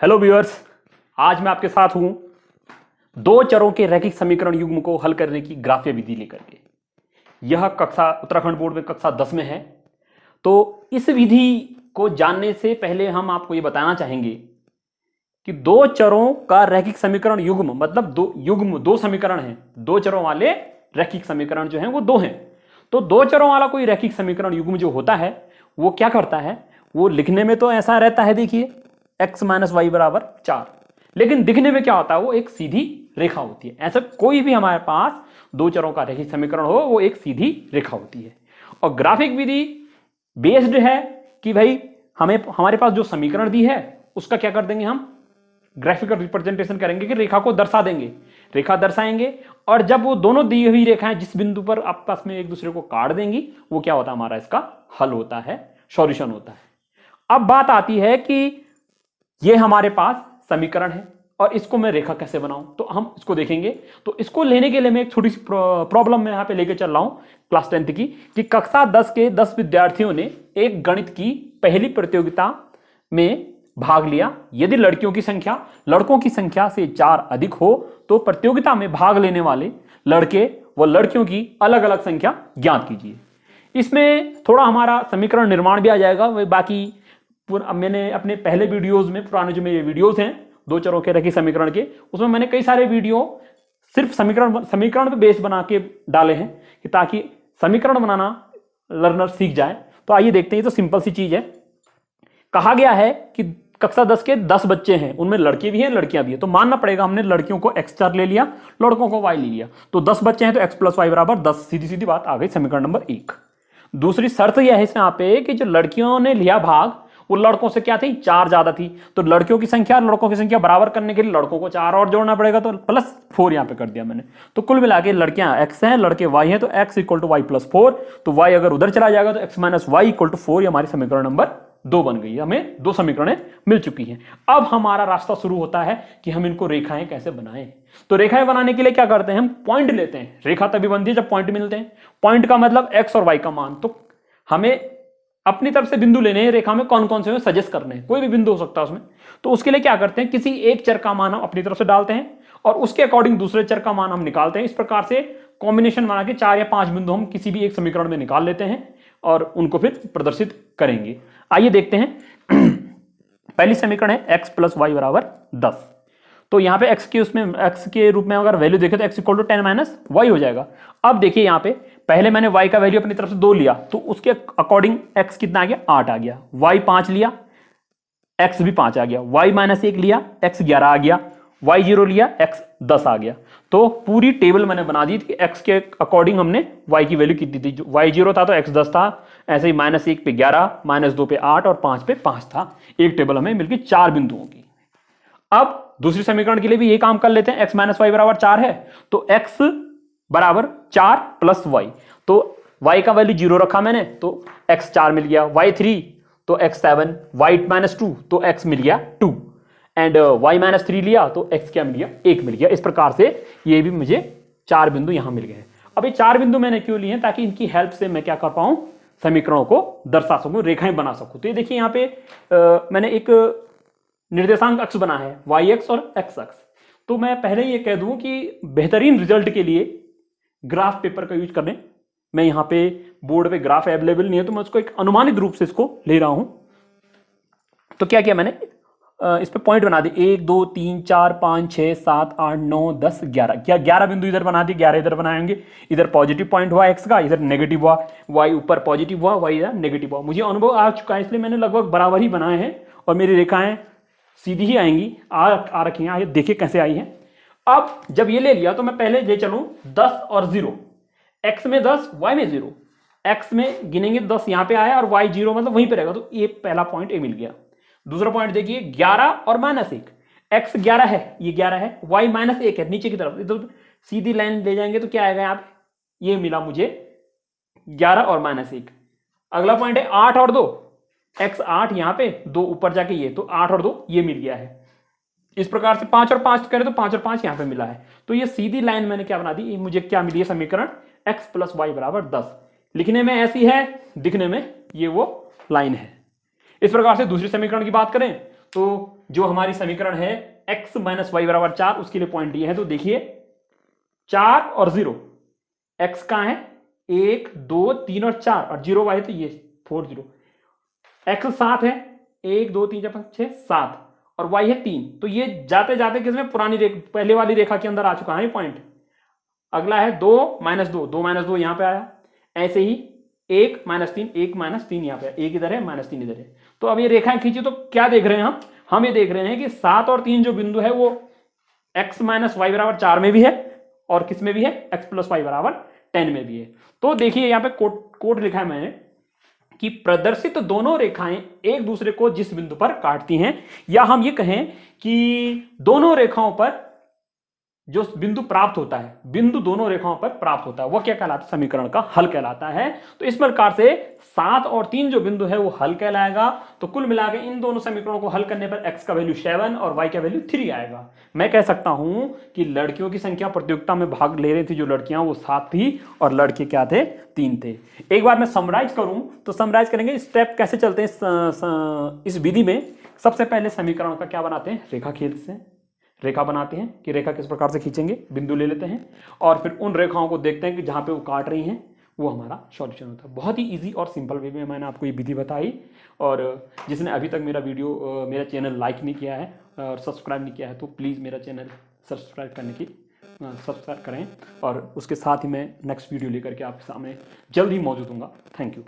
Hello viewers, आज मैं आपके साथ हूं दो चरों के रैखिक समीकरण युग्म को हल करने की ग्राफ्य विधि लेकर के। यह कक्षा उत्तराखंड बोर्ड में कक्षा 10 में है। तो इस विधि को जानने से पहले हम आपको यह बताना चाहेंगे कि दो चरों का रैखिक समीकरण युग्म मतलब दो समीकरण हैं। दो चरों वाले रैखिक समीकरण जो हैं वो दो हैं। तो दो चरों वाला कोई रैखिक समीकरण युग्म जो होता है वो क्या करता है, वो लिखने में तो ऐसा रहता है, देखिए x माइनस वाई बराबर 4, लेकिन दिखने में क्या होता है, वो एक सीधी रेखा होती है। ऐसा कोई भी हमारे पास दो चरों का रैखिक समीकरण हो वो एक सीधी रेखा होती है। और ग्राफिक विधि बेस्ड है कि भाई हमारे पास जो समीकरण दी है उसका क्या कर देंगे, हम ग्राफिकल रिप्रेजेंटेशन करेंगे कि रेखा को दर्शा देंगे, रेखा दर्शाएंगे। और जब वो दोनों दी हुई रेखाएं जिस बिंदु पर आपस में एक दूसरे को काट देंगी वो क्या होता है, हमारा इसका हल होता है, सॉल्यूशन होता है। अब बात आती है कि ये हमारे पास समीकरण है और इसको मैं रेखा कैसे बनाऊं, तो हम इसको देखेंगे। तो इसको लेने के लिए मैं एक छोटी सी प्रॉब्लम में यहां पे लेके चल रहा हूं क्लास 10 की, कि कक्षा 10 के 10 विद्यार्थियों ने एक गणित की पहली प्रतियोगिता में भाग लिया। यदि लड़कियों की संख्या लड़कों की संख्या से 4 अधिक हो तो प्रतियोगिता में भाग लेने वाले लड़के व लड़कियों की अलग अलग संख्या ज्ञात कीजिए। इसमें थोड़ा हमारा समीकरण निर्माण भी आ जाएगा। बाकी मैंने अपने पहले वीडियोस में, पुराने जो मेरे वीडियोस हैं दो चरों के रैखिक समीकरण के, उसमें मैंने कई सारे वीडियो सिर्फ समीकरण पे बेस बना के डाले हैं कि ताकि समीकरण बनाना लर्नर सीख जाए। तो आइए देखते हैं। तो सिंपल सी चीज है, कहा गया है कि कक्षा 10 के 10 बच्चे हैं, उनमें लड़के भी हैं लड़कियां भी हैं। तो मानना पड़ेगा हमने लड़कियों को x4 ले लिया, लड़कों को y ले लिया, तो 10 बच्चे हैं तो x प्लस वाई बराबर 10। सीधी सीधी बात आ गई, समीकरण नंबर 1। दूसरी शर्त यह है इसमें यहाँ पे कि जो लड़कियों ने लिया भाग वो लड़कों से क्या थी, 4 ज्यादा थी। तो लड़कियों की संख्या और लड़कों की संख्या बराबर करने के लिए लड़कों को 4 और जोड़ना पड़ेगा, तो प्लस 4 यहां पे कर दिया मैंने। तो कुल मिला के लड़कियां x हैं, लड़के y हैं, तो x equal to y plus 4। तो y अगर उधर चला जाएगा तो x minus y equal to 4। ये हमारी समीकरण नंबर 2 बन गई। हमें दो समीकरणें मिल चुकी हैं। अब हमारा रास्ता शुरू होता है कि हम इनको रेखाएं कैसे बनाएं। तो रेखाएं बनाने के लिए क्या करते हैं, हम पॉइंट लेते हैं। रेखा तभी बनती है जब पॉइंट मिलते हैं। पॉइंट का मतलब x और y का मान। तो हमें अपनी तरफ से बिंदु लेने हैं रेखा में, कौन कौन से सजेस्ट करने हैं, कोई भी बिंदु हो सकता है उसमें। तो उसके लिए क्या करते हैं, किसी एक चर का मान हम अपनी तरफ से डालते हैं और उसके अकॉर्डिंग दूसरे चर का मान हम निकालते हैं। इस प्रकार से कॉम्बिनेशन बना के 4 या 5 बिंदु हम किसी भी एक समीकरण में निकाल लेते हैं और उनको फिर प्रदर्शित करेंगे। आइए देखते हैं। पहली समीकरण है x प्लस वाई बराबर 10। तो यहाँ पे x के रूप में अगर वैल्यू देखें तो x equal to 10 minus y हो जाएगा। अब देखिए यहाँ पे पहले मैंने y का वैल्यू अपनी तरफ से 2 लिया, तो उसके अकॉर्डिंग x कितना आ गया, 8 आ गया। y 5 लिया, x भी 5 आ गया। y माइनस 1 लिया, x 11 आ गया। y 0 लिया, x 10 आ गया। तो पूरी टेबल मैंने बना दी कि x के अकॉर्डिंग हमने y की वैल्यू कितनी थी। y 0 था तो x 10 था, ऐसे ही माइनस 1 पे 11, माइनस 2 पे 8 और 5 पे 5 था। एक टेबल हमें मिलकर 4 बिंदुओं की। अब दूसरी समीकरण के लिए भी ये काम कर लेते हैं। x माइनस वाई बराबर 4 है तो x बराबर 4 प्लस वाई। तो y का वैल्यू 0 रखा मैंने तो x 4 मिल गया, y 3 तो x 7, y माइनस 2 तो x मिल गया 2 एंड y माइनस 3 लिया तो x क्या मिल गया, 1 मिल गया। इस प्रकार से ये भी मुझे 4 बिंदु यहां मिल गए। अब ये 4 बिंदु मैंने क्यों लिए हैं, ताकि इनकी हेल्प से मैं क्या कर पाऊं, समीकरणों को दर्शा सकूं, रेखाएं बना सकूं। तो ये देखिए यहाँ पे मैंने एक निर्देशांक अक्ष बना है, वाई एक्स और एक्स अक्ष। तो मैं पहले ये कह दूं कि बेहतरीन रिजल्ट के लिए ग्राफ पेपर का यूज करें। मैं यहां पे बोर्ड पे ग्राफ अवेलेबल नहीं है तो मैं उसको एक अनुमानित रूप से इसको ले रहा हूं। तो क्या किया मैंने, इस पे पॉइंट बना दिए 1 2 3 4 5 6 7 8 9 10 11। 11 बिंदु इधर बना दिए, 11 इधर बनाएंगे। इधर पॉजिटिव पॉइंट हुआ एक्स का, इधर नेगेटिव हुआ, वाई ऊपर पॉजिटिव हुआ, वाई इधर नेगेटिव हुआ। मुझे अनुभव आ चुका है इसलिए मैंने लगभग बराबर ही बनाए हैं और मेरी रेखाएं सीधी ही आएंगी, आ रखी हैं। देखिए कैसे आई हैं। अब जब ये ले लिया तो मैं पहले ले चलूं 10 और 0, x में 10 y में 0। x में गिनेंगे 10 यहां पे आया और y 0 मतलब वहीं पे रहेगा, तो ये पहला पॉइंट ए मिल गया। दूसरा पॉइंट देखिए 11 और माइनस 1। x 11 है, ये 11 है, y माइनस 1 है नीचे की तरफ। तो सीधी लाइन ले जाएंगे तो क्या आएगा यहाँ पे, ये मिला मुझे 11 और माइनस 1। अगला पॉइंट है 8 और 2, x 8 यहां पे, 2 ऊपर जाके ये, तो 8 और 2 ये मिल गया है। इस प्रकार से 5 और 5 करें तो 5 और 5 यहां पे मिला है। तो ये सीधी लाइन मैंने क्या बना दी, मुझे क्या मिली है समीकरण, x प्लस वाई बराबर 10। लिखने में ऐसी है, दिखने में ये वो लाइन है। इस प्रकार से दूसरी समीकरण की बात करें तो जो हमारी समीकरण है x माइनस वाई बराबर 4, उसके लिए पॉइंट दिए हैं। तो देखिए 4 और 0, x कहां है 1 2 3 और 4 और 0 y है तो ये 4 0, x 7 है 1 2 3 4 5 6 7 और y है 3। तो ये जाते जाते किसमें पुरानी पहले वाली रेखा के अंदर आ चुका है पॉइंट। अगला है 2 माइनस 2, 2 माइनस 2 यहां पे आया। ऐसे ही 1 माइनस 3, 1 माइनस 3 यहां पे, 1 इधर है माइनस 3 इधर है। तो अब ये रेखाएं खींची तो क्या देख रहे हैं हम ये देख रहे हैं कि 7 और 3 जो बिंदु है वो x माइनस वाई बराबर 4 में भी है और किस में भी है x प्लस वाई बराबर 10 में भी है। तो देखिए यहां पे कोड लिखा है मैंने कि प्रदर्शित दोनों रेखाएं एक दूसरे को जिस बिंदु पर काटती हैं, या हम ये कहें कि दोनों रेखाओं पर जो बिंदु प्राप्त होता है, बिंदु दोनों रेखाओं पर प्राप्त होता है, वह क्या कहलाता है, समीकरण का हल कहलाता है। तो इस प्रकार से 7 और 3 जो बिंदु है वो हल कहलाएगा। तो कुल मिलाकर इन दोनों समीकरणों को हल करने पर x का वैल्यू 7 और y का वैल्यू 3 आएगा। मैं कह सकता हूं कि लड़कियों की संख्या प्रतियोगिता में भाग ले रही थी जो लड़कियां वो 7 थी और लड़के क्या थे 3 थे। एक बार मैं समराइज करूं तो समराइज करेंगे स्टेप कैसे चलते हैं इस विधि में। सबसे पहले समीकरण का क्या बनाते हैं, रेखा खींचते हैं, रेखा बनाते हैं कि रेखा किस प्रकार से खींचेंगे, बिंदु ले लेते हैं और फिर उन रेखाओं को देखते हैं कि जहां पे वो काट रही हैं वो हमारा सॉल्यूशन होता है। बहुत ही इजी और सिंपल वे में मैंने आपको ये विधि बताई। और जिसने अभी तक मेरा चैनल लाइक नहीं किया है और सब्सक्राइब नहीं किया है तो प्लीज़ मेरा चैनल सब्सक्राइब करें और उसके साथ ही मैं नेक्स्ट वीडियो लेकर के आपके सामने जल्द ही मौजूद हूँगा। Thank you.